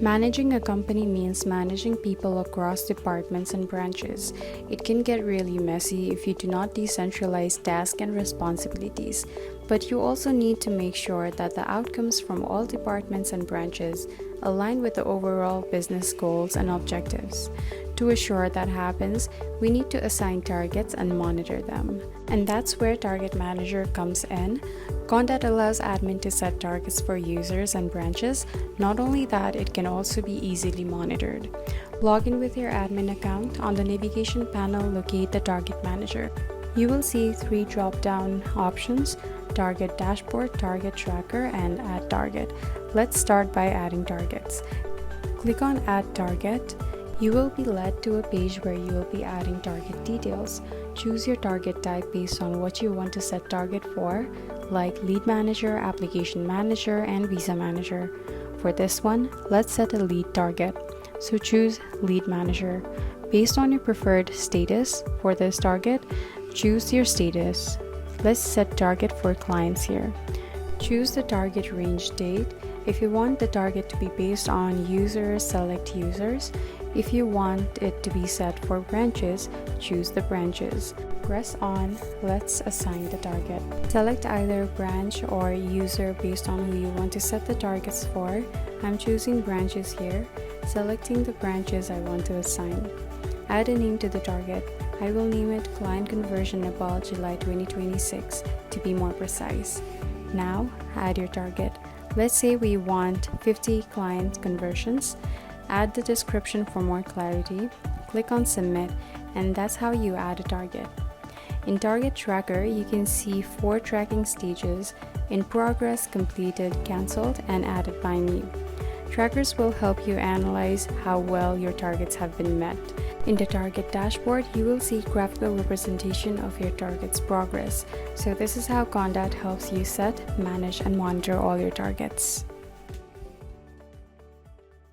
Managing a company means managing people across departments and branches. It can get really messy if you do not decentralize tasks and responsibilities, but you also need to make sure that the outcomes from all departments and branches align with the overall business goals and objectives. To assure that happens, we need to assign targets and monitor them. And that's where Target Manager comes in. Condat allows admin to set targets for users and branches. Not only that, it can also be easily monitored. Log in with your admin account. On the navigation panel, locate the Target Manager. You will see 3 drop-down options: Target Dashboard, Target Tracker, and Add Target. Let's start by adding targets. Click on Add Target. You will be led to a page where you will be adding target details. Choose your target type based on what you want to set target for, like Lead Manager, Application Manager, and Visa Manager. For this one, let's set a lead target. So choose Lead Manager. Based on your preferred status for this target, choose your status. Let's set target for clients here. Choose the target range date. If you want the target to be based on users, select users. If you want it to be set for branches, choose the branches. Press on. Let's assign the target. Select either branch or user based on who you want to set the targets for. I'm choosing branches here, selecting the branches I want to assign. Add a name to the target. I will name it Client Conversion about July 2026 to be more precise. Now, add your target. Let's say we want 50 client conversions. Add the description for more clarity. Click on Submit, and that's how you add a target. In Target Tracker, you can see 4 tracking stages: in progress, completed, cancelled, and added by me. Trackers will help you analyze how well your targets have been met. In the Target Dashboard, you will see graphical representation of your target's progress. So this is how Condat helps you set, manage, and monitor all your targets.